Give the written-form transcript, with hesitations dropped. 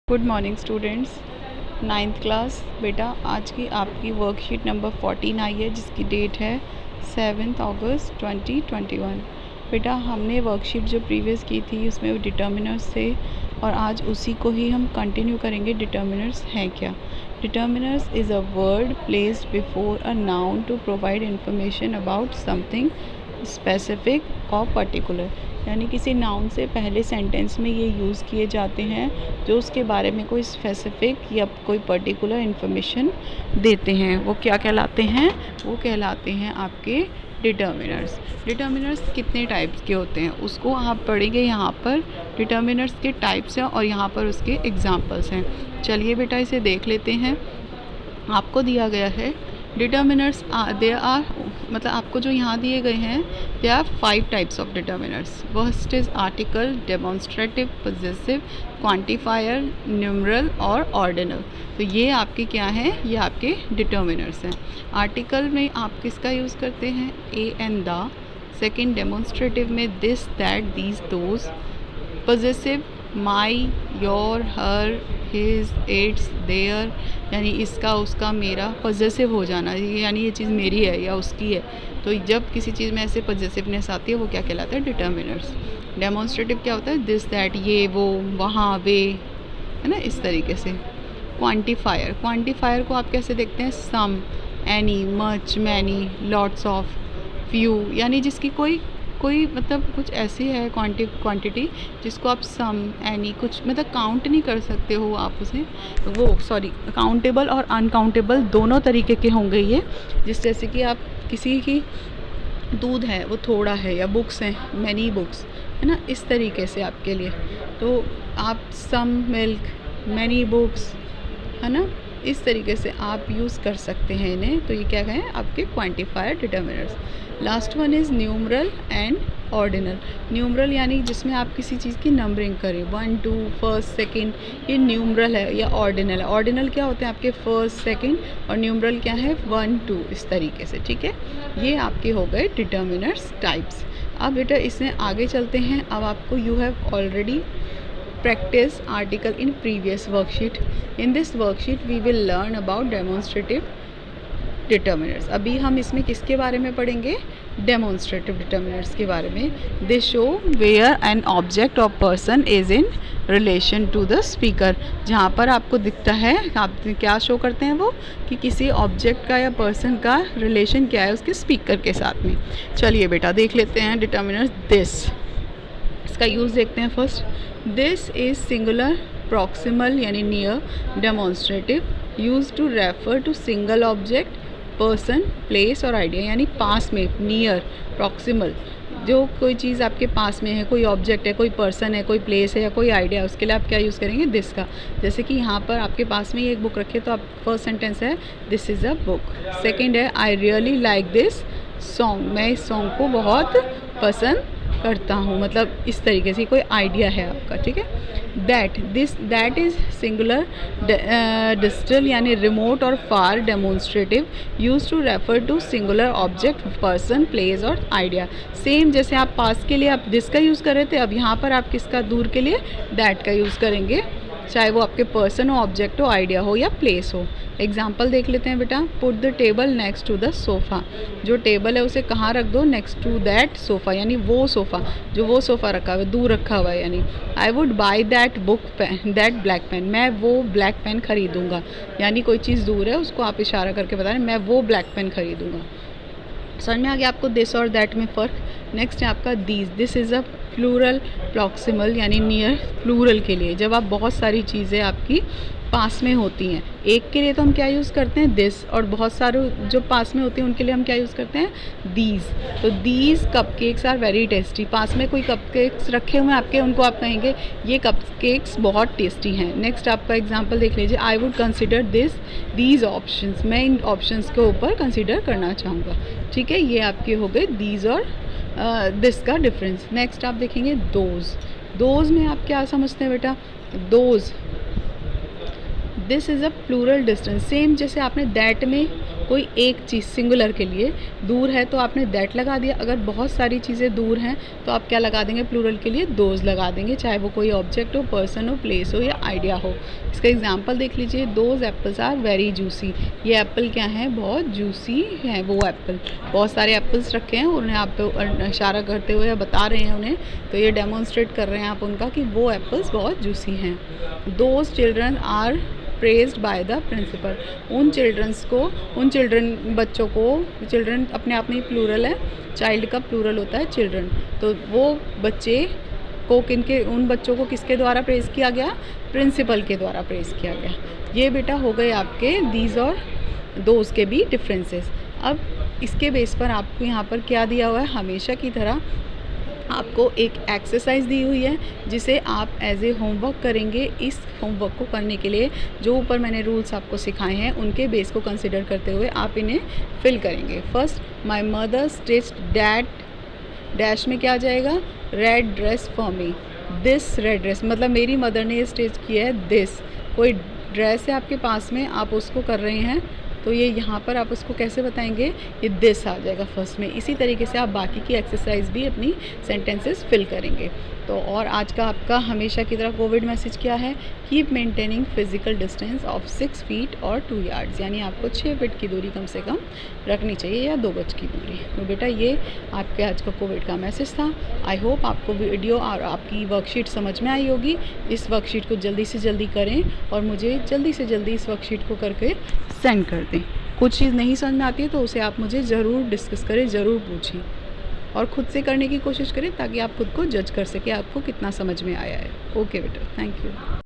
Good morning students, ninth class. बेटा आज की आपकी वर्कशीट नंबर 14 आई है जिसकी डेट है 7 अगस्त 2021। बेटा हमने वर्कशीट जो प्रीवियस की थी उसमें वो डिटर्मिनर्स थे और आज उसी को ही हम कंटिन्यू करेंगे। डिटर्मिनर्स हैं क्या? Determiners is a word placed before a noun to provide information about something specific और पर्टिकुलर। यानी किसी नाउन से पहले सेंटेंस में ये यूज़ किए जाते हैं जो उसके बारे में कोई स्पेसिफिक या कोई पर्टिकुलर इन्फॉर्मेशन देते हैं। वो क्या कहलाते हैं? वो कहलाते हैं आपके डिटर्मिनर्स। डिटर्मिनर्स कितने टाइप्स के होते हैं उसको आप पढ़ेंगे। यहाँ पर डिटर्मिनर्स के टाइप्स हैं और यहाँ पर उसके एग्जांपल्स हैं। चलिए बेटा इसे देख लेते हैं। आपको दिया गया है डिटर्मिनर्स दे आर, मतलब आपको जो यहाँ दिए गए हैं they are 5 types of determiners. First is article, demonstrative, possessive, quantifier, numeral और ऑर्डिनल। तो ये आपके क्या हैं? ये आपके डिटर्मिनर्स हैं। आर्टिकल में आप किसका यूज़ करते हैं? A and the. Second demonstrative में this, that, these, those. Possessive my, your, her, his, its, their, यानी इसका, उसका, मेरा। पॉजेसिव हो जाना, यानी ये चीज़ मेरी है या उसकी है। तो जब किसी चीज़ में ऐसे पॉजेसिवनेस आती है वो क्या कहलाता है? डिटर्मिनर्स। डेमोन्स्ट्रेटिव क्या होता है? दिस, दैट, ये, वो, वहाँ, वे, है ना, इस तरीके से। क्वांटिफायर, क्वांटिफायर को आप कैसे देखते हैं? Some, any, much, many, lots of, few, यानी जिसकी कोई मतलब कुछ ऐसी है क्वांटिटी जिसको आप सम, एनी, कुछ मतलब काउंट नहीं कर सकते हो आप उसे। वो काउंटेबल और अनकाउंटेबल दोनों तरीके के होंगे ये। जैसे कि आप किसी की दूध है वो थोड़ा है, या बुक्स हैं मैनी बुक्स, है ना, इस तरीके से आपके लिए। तो आप सम मिल्क, मैनी बुक्स, है ना, इस तरीके से आप यूज़ कर सकते हैं इन्हें। तो ये क्या कहें? आपके quantifier determiners. Last one is numeral and ordinal. Numeral यानी जिसमें आप किसी चीज़ की नंबरिंग करें, 1, 2, फर्स्ट, सेकंड, ये न्यूमरल है या ऑर्डिनल है। ऑर्डिनल क्या होते हैं? आपके फर्स्ट, सेकंड, और न्यूमरल क्या है? 1, 2, इस तरीके से। ठीक है, ये आपके हो गए डिटर्मिनर्स टाइप्स। अब बेटा इसमें आगे चलते हैं। अब आपको you have already practice article in previous worksheet. In this worksheet we will learn about demonstrative determinants. अभी हम इसमें किसके बारे में पढ़ेंगे? demonstrative determinants के बारे में। They show where an object or person is in relation to the speaker। जहाँ पर आपको दिखता है, आप क्या शो करते हैं वो, कि किसी ऑब्जेक्ट का या पर्सन का रिलेशन क्या है उसके स्पीकर के साथ में। चलिए बेटा देख लेते हैं डिटर्मिनर्स। दिस, इसका यूज़ देखते हैं first. This is singular, proximal यानी near, demonstrative, use to refer to single object, person, place और आइडिया। यानी पास में, नियर, प्रॉक्सिमल, जो कोई चीज़ आपके पास में है, कोई ऑब्जेक्ट है, कोई पर्सन है, कोई प्लेस है या कोई आइडिया, उसके लिए आप क्या यूज़ करेंगे? दिस का। जैसे कि यहाँ पर आपके पास में ये एक बुक रखी है तो आप फर्स्ट सेंटेंस है this is a book. Second है I really like this song, मैं इस सॉन्ग को बहुत पसंद करता हूँ, मतलब इस तरीके से कोई आइडिया है आपका। ठीक है। That, this, that is singular, distal यानी रिमोट और far, demonstrative, use to refer to singular object, person, place और आइडिया। सेम जैसे आप पास के लिए आप दिस का यूज़ कर रहे थे, अब यहाँ पर आप किसका? दूर के लिए दैट का यूज़ करेंगे, चाहे वो आपके पर्सन हो, ऑब्जेक्ट हो, आइडिया हो या प्लेस हो। एग्जाम्पल देख लेते हैं बेटा। Put the table next to the sofa, जो टेबल है उसे कहाँ रख दो? नेक्स्ट टू दैट सोफ़ा, यानी वो सोफ़ा, जो वो सोफ़ा रखा हुआ है, दूर रखा हुआ है। यानी I would buy that book pen, that black pen, मैं वो ब्लैक पेन खरीदूँगा, यानी कोई चीज़ दूर है उसको आप इशारा करके बता रहे हैं मैं वो ब्लैक पेन खरीदूँगा। समझ में आ गया आपको दिस और दैट में फ़र्क। नेक्स्ट है आपका these. This is a plural, proximal यानी नियर, प्लूरल के लिए जब आप बहुत सारी चीज़ें आपकी पास में होती हैं। एक के लिए तो हम क्या यूज़ करते हैं? दिस, और बहुत सारे जो पास में होती हैं उनके लिए हम क्या यूज़ करते हैं? दीज। तो these cupcakes are very tasty. पास में कोई कपकेक्स रखे हुए हैं आपके, उनको आप कहेंगे ये कपकेक्स बहुत टेस्टी हैं। नेक्स्ट आपका एग्जांपल देख लीजिए। I would consider these options, मैं इन ऑप्शंस के ऊपर कंसिडर करना चाहूँगा। ठीक है, ये आपके हो गए दीज और दिस का डिफरेंस। नेक्स्ट आप देखेंगे दोज। दोज में आप क्या समझते हैं बेटा? Those, this is a plural distance. Same जैसे आपने दैट में कोई एक चीज़ सिंगुलर के लिए दूर है तो आपने दैट लगा दिया। अगर बहुत सारी चीज़ें दूर हैं तो आप क्या लगा देंगे, प्लूरल के लिए दोज लगा देंगे, चाहे वो कोई ऑब्जेक्ट हो, पर्सन हो, प्लेस हो या आइडिया हो। इसका एग्जांपल देख लीजिए, those apples are very juicy. ये एप्पल क्या है, बहुत जूसी है वो एप्पल। बहुत सारे एप्पल्स रखे हैं, उन्हें आप इशारा करते हुए बता रहे हैं उन्हें, तो ये डेमोन्स्ट्रेट कर रहे हैं आप उनका कि वो एप्पल्स बहुत जूसी हैं। Those children are praised by the principal. उन बच्चों को, चिल्ड्रन अपने आप में ही प्लूरल है, चाइल्ड का प्लूरल होता है चिल्ड्रन, तो वो बच्चे को उन बच्चों को किसके द्वारा प्रेज़ किया गया, प्रिंसिपल के द्वारा प्रेज़ किया गया। ये बेटा हो गए आपके दीज और दोज के भी डिफरेंसेस। अब इसके बेस पर आपको यहाँ पर क्या दिया हुआ है, हमेशा की तरह आपको एक एक्सरसाइज दी हुई है जिसे आप एज ए होमवर्क करेंगे। इस होमवर्क को करने के लिए जो ऊपर मैंने रूल्स आपको सिखाए हैं उनके बेस को कंसिडर करते हुए आप इन्हें फिल करेंगे। First, my mother stitched that dash में क्या आ जाएगा, red dress for me. This red dress मतलब मेरी मदर ने ये स्टिच किया है। दिस कोई ड्रेस है आपके पास में, आप उसको कर रहे हैं, तो ये यहाँ पर आप उसको कैसे बताएंगे, ये दिस आ जाएगा फर्स्ट में। इसी तरीके से आप बाकी की एक्सरसाइज भी अपनी सेंटेंसेस फिल करेंगे। तो और आज का आपका हमेशा की तरह कोविड मैसेज क्या है, keep maintaining physical distance of 6 feet और 2 यार्ड्स, यानी आपको 6 फीट की दूरी कम से कम रखनी चाहिए या 2 गज की दूरी। तो बेटा ये आपके आज का कोविड का मैसेज था। आई होप आपको वीडियो और आपकी वर्कशीट समझ में आई होगी। इस वर्कशीट को जल्दी से जल्दी करें और मुझे जल्दी से जल्दी इस वर्कशीट को करके सेंड कर दें। कुछ चीज़ नहीं समझ में आती है तो उसे आप मुझे ज़रूर डिस्कस करें, ज़रूर पूछें और ख़ुद से करने की कोशिश करें ताकि आप खुद को जज कर सकें आपको कितना समझ में आया है। ओके बेटा, थैंक यू।